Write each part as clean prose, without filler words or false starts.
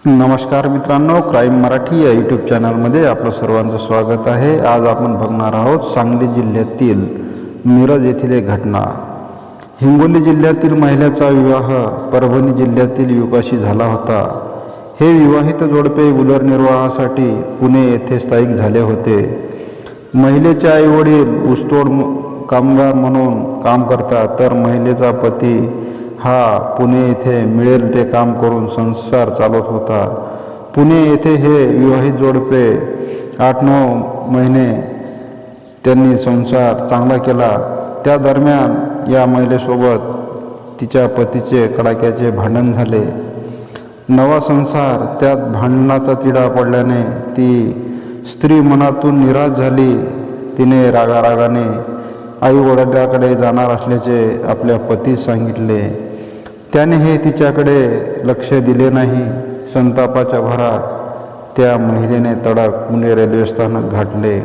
नमस्कार मित्रांनो, क्राईम मराठी या यूट्यूब चॅनलमध्ये आपलं सर्वांचं स्वागत आहे। आज आपण बघणार आहोत सांगली जिल्ह्यातील मिरज येथील एक घटना। हिंगोली जिल्ह्यातील महिलेचा विवाह परभणी जिल्ह्यातील युवकाशी झाला होता। हे विवाहित जोडपे उदरनिर्वाहासाठी पुणे येथे स्थायिक झाले होते। महिलेचे आईवडील ऊसतोड कामगार म्हणून काम करतात, तर महिलेचा पती हा पुणे येथे मिळेल ते काम करून संसार चालवत होता। पुणे येथे हे विवाहित जोडपे 8-9 महिने त्यांनी संसार चांगला केला। त्या दरम्यान या महिलेसोबत तिच्या पतीचे कडाक्याचे भांडण झाले। नवा संसार त्यात भांडणाचा तिढा पडल्याने ती स्त्री मनातून निराश झाली। तिने रागारागाने आईवडिलांकडे जाणार असल्याचे आपल्या पतीस सांगितले। त्याने हे तिच्याकडे लक्ष दिले नाही। संतापाच्या भरात त्या महिलेने तडक पुणे रेल्वे स्थानक गाठले।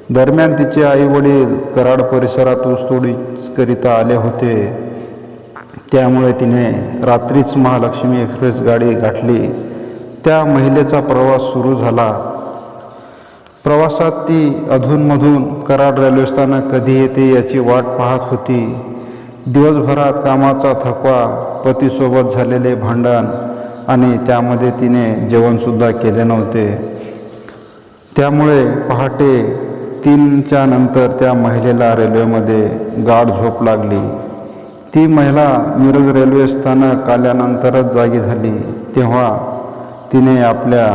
दरम्यान तिचे आईवडील कराड परिसरात ऊसतोडीकरिता आले होते, त्यामुळे तिने रात्रीच महालक्ष्मी एक्सप्रेस गाडी गाठली। त्या महिलेचा प्रवास सुरू झाला। प्रवासात ती अधूनमधून कराड रेल्वे स्थानक कधी येते याची वाट पाहत होती। दिवसभरात कामाचा थकवा, पतीसोबत झालेले भांडण आणि त्यामध्ये तिने जेवणसुद्धा केले नव्हते, त्यामुळे पहाटे 3च्या नंतर त्या महिलेला रेल्वेमध्ये गाढ झोप लागली। ती महिला मिरज रेल्वे स्थानक आल्यानंतरच जागी झाली। तेव्हा तिने आपल्या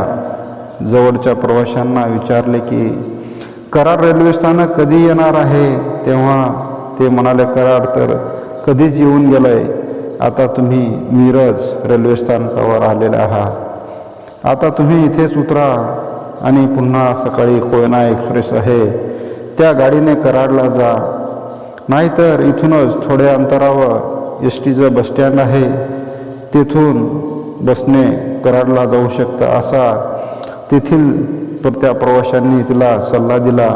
जवळच्या प्रवाशांना विचारले की कराड रेल्वे स्थानक कधी येणार आहे। तेव्हा ते म्हणाले, कराड तर कधीच येऊन गेलंय, आता तुम्ही मिरज रेल्वे स्थानकावर आलेले आहात। आता तुम्ही इथेच उतरा आणि पुन्हा सकाळी कोयना एक्सप्रेस आहे त्या गाडीने कराडला जा, नाहीतर इथूनच थोड्या अंतरावर एसटीचं बसस्टँड आहे, तेथून बसने कराडला जाऊ शकता, असा तेथील त्या प्रवाशांनी तिला सल्ला दिला।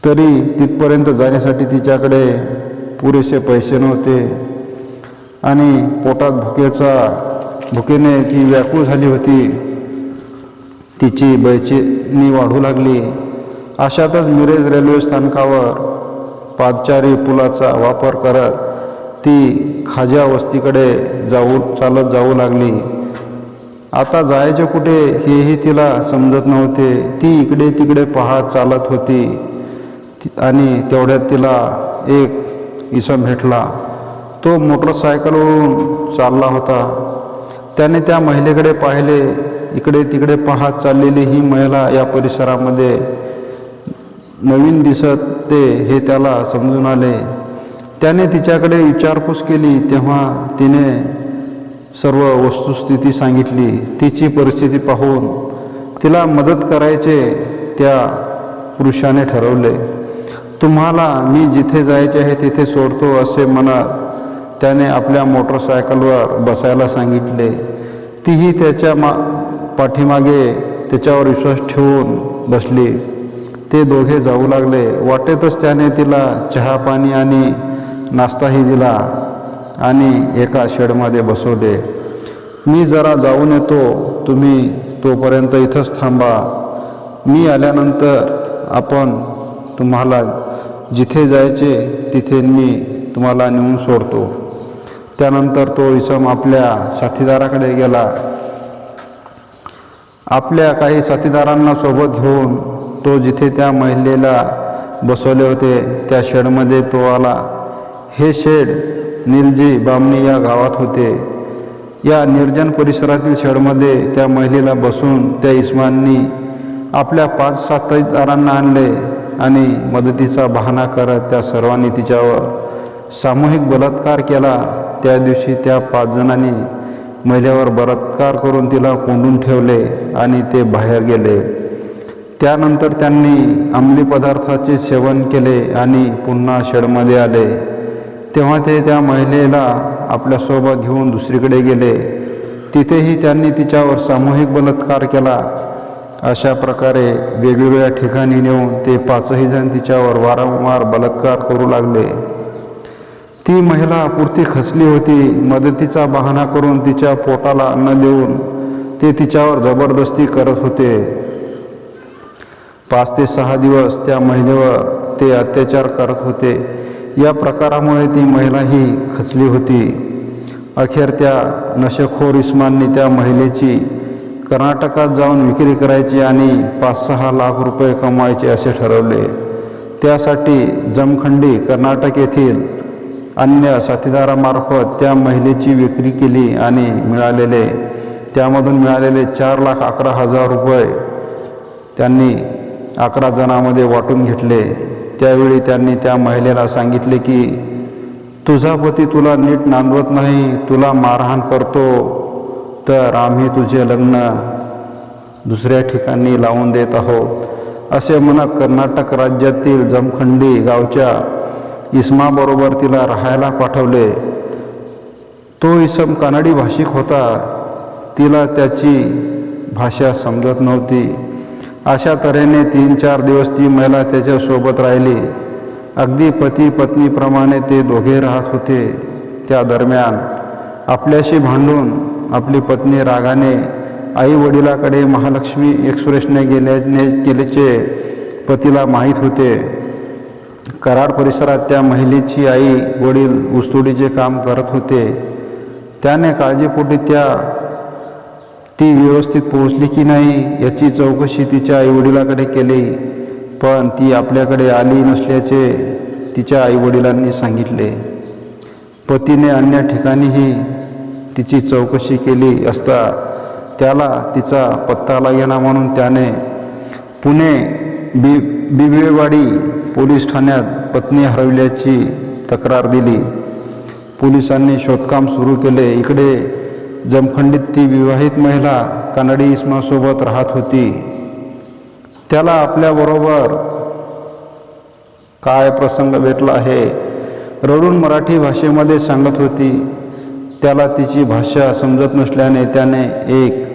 तरी तिथपर्यंत जाण्यासाठी तिच्याकडे पुरेसे पैसे नव्हते आणि पोटात भुकेने ती व्याकुळ झाली होती। तिची बेचैनी वाढू लागली। अशातच मिरज रेल्वे स्थानकावर पादचारी पुलाचा वापर करत ती खाजा वस्तीकडे चालत जाऊ लागली। आता जायचे कुठे हेही तिला समजत नव्हते। ती इकडे तिकडे पाहत चालत होती आणि तेवढ्यात तिला एक इसम भेटला। तो मोटरसायकलवरून चालला होता। त्याने त्या महिलेकडे पाहिले। इकडे तिकडे पाहत चाललेली ही महिला या परिसरामध्ये नवीन दिसते हे त्याला समजून आले। त्याने तिच्याकडे विचारपूस केली, तेव्हा तिने सर्व वस्तुस्थिती सांगितली। तिची परिस्थिती पाहून तिला मदत करायचे त्या पुरुषाने ठरवले। तुम्हाला मी जिथे जायचे आहे तिथे सोडतो असे म्हणत त्याने आपल्या मोटरसायकलवर बसायला सांगितले। तीही त्याच्या पाठीमागे त्याच्यावर विश्वास ठेवून बसली। ते दोघे जाऊ लागले। वाटेतच त्याने तिला चहा पाणी आणि नाश्ताही दिला आणि एका शेडमध्ये बसवले। मी जरा जाऊन येतो, तुम्ही तोपर्यंत इथंच थांबा, मी आल्यानंतर आपण तुम्हाला जिथे जायचे तिथे मी तुम्हाला नेऊन सोडतो। त्यानंतर तो इसम आपल्या साथीदाराकडे गेला। आपल्या काही साथीदारांना सोबत घेऊन तो जिथे त्या महिलेला बसवले होते त्या शेडमध्ये तो आला। हे शेड निलजी बामणी या गावात होते। या निर्जन परिसरातील शेडमध्ये त्या महिलेला बसून त्या इसमांनी आपल्या 5 साथीदारांना आणले आणि मदतीचा बहाणा करत त्या सर्वांनी तिच्यावर सामूहिक बलात्कार केला। त्या दिवशी त्या 5 जणांनी महिलेवर बलात्कार करून तिला कोंडून ठेवले आणि ते बाहेर गेले। त्यानंतर त्यांनी अंमली पदार्थाचे सेवन केले आणि पुन्हा शेडमध्ये आले। तेव्हा ते त्या महिलेला आपल्यासोबत घेऊन दुसरीकडे गेले। तिथेही त्यांनी तिच्यावर सामूहिक बलात्कार केला। अशा प्रकारे वेगवेगळ्या ठिकाणी नेऊन ते 5ही जण तिच्यावर वारंवार बलात्कार करू लागले। ती महिला पुरती खचली होती. मदतीचा बहाणा करून तिच्या पोटाला अन्न देऊन ते तिच्यावर जबरदस्ती करत होते. 5 ते 6 दिवस त्या महिलेवर ते अत्याचार करत होते. या प्रकारामुळे ती महिलाही खचली होती. अखेर त्या नशेखोर इस्मांनी त्या महिलेची कर्नाटकात जाऊन विक्री करायची आणि 5-6 लाख रुपये कमवायचे असे ठरवले. त्यासाठी जमखंडी कर्नाटक येथील अन्य साथीदारामार्फत त्या महिलेची विक्री केली आणि त्यामधून मिळालेले 4,11,000 रुपये त्यांनी 11 जणांमध्ये वाटून घेतले. त्यावेळी त्यांनी त्या महिलेला सांगितले की तुझा पती तुला नीट नांदवत नाही, तुला मारहाण करतो, तर आम्ही तुझे लग्न दुसऱ्या ठिकाणी लावून देत आहोत. असे म्हणत कर्नाटक राज्यातील जमखंडी गावच्या इसमाबरोबर तिला राहायला पाठवले. तो इसम कानडी भाषिक होता. तिला त्याची भाषा समजत नव्हती. अशा तऱ्हेने 3-4 दिवस ती महिला त्याच्यासोबत राहिली. अगदी पती पत्नीप्रमाणे ते दोघे राहत होते. त्या दरम्यान आपल्याशी भांडून आपली पत्नी रागाने आई वडिलाकडे महालक्ष्मी एक्सप्रेसने गेल्याचे पतीला माहीत होते. कराड परिसरात त्या महिलेची आई वडील ऊसतोडीचे काम करत होते. त्याने काळजीपोटी ती व्यवस्थित पोहोचली की नाही याची चौकशी तिच्या आईवडिलाकडे केली, पण ती आपल्याकडे आली नसल्याचे तिच्या आईवडिलांनी सांगितले. पतीने अन्य ठिकाणीही तिची चौकशी केली असता त्याला तिचा पत्ता लागेना म्हणून त्याने पुणे बिबवेवाडी पोलीस ठाण्यात पत्नी हरवल्याची तक्रार दिली. पोलिसांनी शोधकाम सुरू केले. इकडे जमखंडीत ती विवाहित महिला कानडी इसमासोबत राहत होती. त्याला आपल्याबरोबर काय प्रसंग भेटला आहे रडून मराठी भाषेमध्ये सांगत होती. त्याला तिची भाषा समजत नसल्याने त्याने एक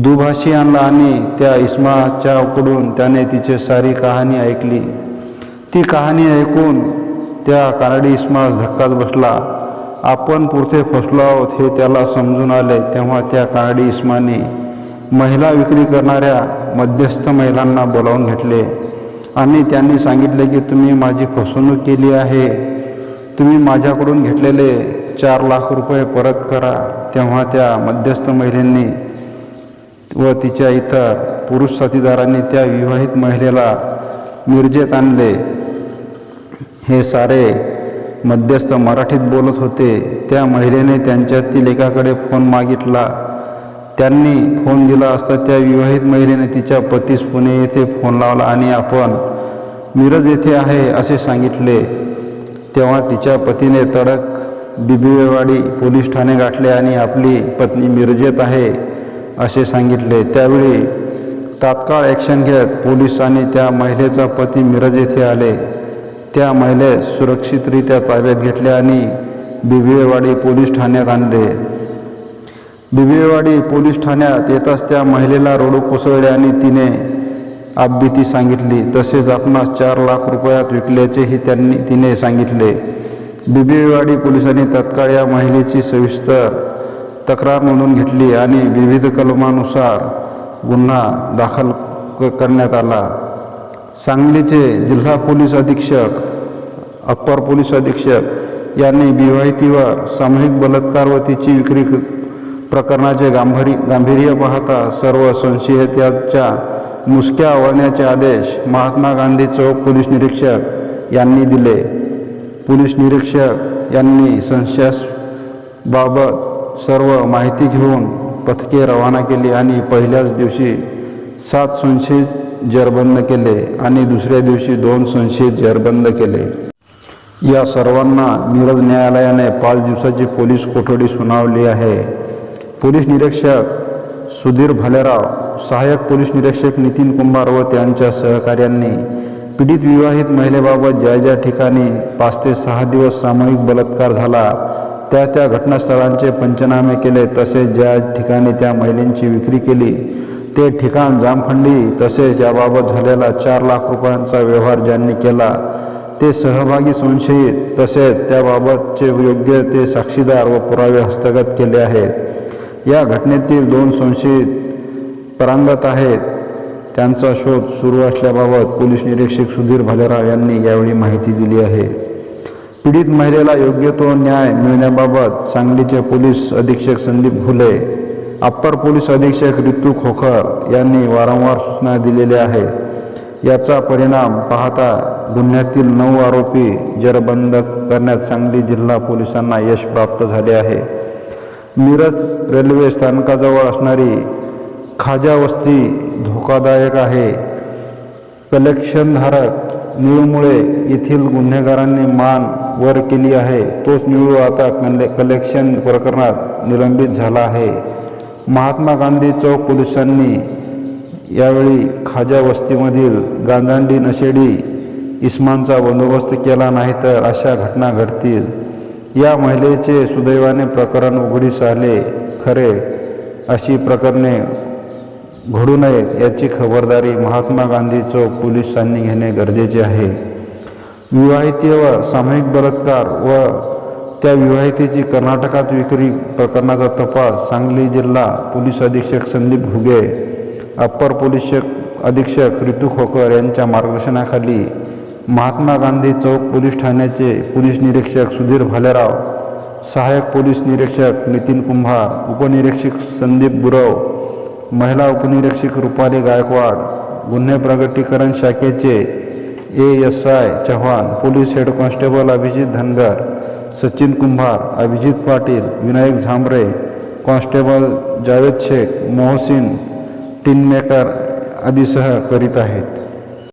दुभाषी आणला आणि त्या इसमाच्याकडून त्याने तिची सारी कहाणी ऐकली. ती कहाणी ऐकून त्या कानडी इसमास धक्काच बसला. आपण पुरते फसलो आहोत हे त्याला समजून आले. तेव्हा त्या कानडी इसमाने महिला विक्री करणाऱ्या मध्यस्थ महिलांना बोलावून घेतले आणि त्यांनी सांगितले की तुम्ही माझी फसवणूक केली आहे, तुम्ही माझ्याकडून घेतलेले 4 लाख रुपये परत करा. तेव्हा त्या मध्यस्थ महिलेंनी व तिच्या इतर पुरुष साथीदारांनी त्या विवाहित महिलेला मिरजेत आणले. हे सारे मध्यस्थ मराठीत बोलत होते. त्या महिलेने त्यांच्यातील एकाकडे फोन मागितला. त्यांनी फोन दिला असता त्या विवाहित महिलेने तिच्या पतीस पुणे येथे फोन लावला आणि आपण मिरज येथे आहे असे सांगितले. तेव्हा तिच्या पतीने तडक बिबवेवाडी पोलीस ठाणे गाठले आणि आपली पत्नी मिरजेत आहे असे सांगितले. त्यावेळी तात्काळ ॲक्शन घेत पोलिसांनी त्या महिलेचा पती मिरज येथे आले. त्या महिलेस सुरक्षितरित्या ताब्यात घेतले आणि बिबवेवाडी पोलीस ठाण्यात आणले. बिबवेवाडी पोलीस ठाण्यात येताच त्या महिलेला रडू कोसळले आणि तिने आपबीती सांगितली. तसेच आपणास 4 लाख रुपयात विकल्याचेही तिने सांगितले. बिबवेवाडी पोलिसांनी तत्काळ या महिलेची सविस्तर तक्रार नोंदवून घेतली आणि विविध कलमानुसार गुन्हा दाखल करण्यात आला. सांगलीचे जिल्हा पोलीस अधीक्षक अप्पर पोलीस अधीक्षक यांनी विवाहितीवर सामूहिक बलात्कार व तिची विक्री प्रकरणाचे गांभीर्य पाहता सर्व संशयितांच्या मुसक्या आवळण्याचे आदेश महात्मा गांधी चौक पोलीस निरीक्षक यांनी दिले. पोलीस निरीक्षक यांनी संशयाबाबत सर्व माहिती घेऊन पथके रवाना केली आणि पहिल्याच दिवशी 7 संशयित जेरबंद केले आणि दुसऱ्या दिवशी 2 संशयित जेरबंद केले. या सर्वांना मिरज न्यायालयाने 5 दिवसाची पोलीस कोठडी सुनावली आहे. पोलीस निरीक्षक सुधीर भालेराव, सहाय्यक पोलीस निरीक्षक नितीन कुंभार व त्यांच्या सहकाऱ्यांनी पीडित विवाहित महिलेबाबत ज्या ठिकाणी 5 ते 6 दिवस सामूहिक बलात्कार झाला त्या घटनास्थळांचे पंचनामे केले. तसेच ज्या ठिकाणी त्या महिलेची विक्री केली ते ठिकाण जामखंडी, तसेच याबाबत झालेला 4 लाख रुपयांचा व्यवहार ज्यांनी केला ते सहभागी संशयित तसेच त्याबाबतचे योग्य ते साक्षीदार व पुरावे हस्तगत केले आहेत. या घटनेतील 2 संशयित परांगत आहेत. त्यांचा शोध सुरू असल्याबाबत पोलीस निरीक्षक सुधीर भालेराव यांनी यावेळी माहिती दिली आहे. पीडित महिलेला योग्य तो न्याय मिळण्याबाबत सांगलीचे पोलीस अधीक्षक संदीप घुले, अप्पर पोलीस अधीक्षक रितू खोखर यांनी वारंवार सूचना दिलेल्या आहेत. याचा परिणाम पाहता गुन्ह्यातील 9 आरोपी जेरबंद करण्यात सांगली जिल्हा पोलिसांना यश प्राप्त झाले आहे. मिरज रेल्वे स्थानकाजवळ असणारी खाजा वस्ती धोकादायक आहे. कलेक्शनधारक निळूमुळे येथील गुन्हेगारांनी मान वर केली आहे. तोच निळू आता कलेक्शन प्रकरणात निलंबित झाला आहे. महात्मा गांधी चौक पोलिसांनी यावेळी खाजा वस्तीमधील गांजांडी नशेडी इस्मांचा बंदोबस्त केला, नाही तर अशा घटना घडतील. या महिलेचे सुदैवाने प्रकरण उघडीस आले. खरे अशी प्रकरणे घडू नयेत याची खबरदारी महात्मा गांधी चौक पोलिसांनी घेणे गरजेचे आहे. विवाहितेवर सामूहिक बलात्कार व त्या विवाहितेची कर्नाटकात विक्री प्रकरणाचा तपास सांगली जिल्हा पोलीस अधीक्षक संदीप घुगे, अप्पर पोलीस अधीक्षक रितू खोकर यांच्या मार्गदर्शनाखाली महात्मा गांधी चौक पोलीस ठाण्याचे पोलीस निरीक्षक सुधीर भालेराव, सहाय्यक पोलीस निरीक्षक नितीन कुंभार, उपनिरीक्षक संदीप गुरव, महिला उपनिरीक्षक रुपाली गायकवाड, गुन्हे प्रगटीकरण शाखेचे ASI Chavan, police head constable Abhijit Dhangar, Sachin Kumbhar, Abhijit Patil, Vinayak Zambare, constable Javed Shaikh, Mohsin Tinmaker आदीसह करीत आहेत.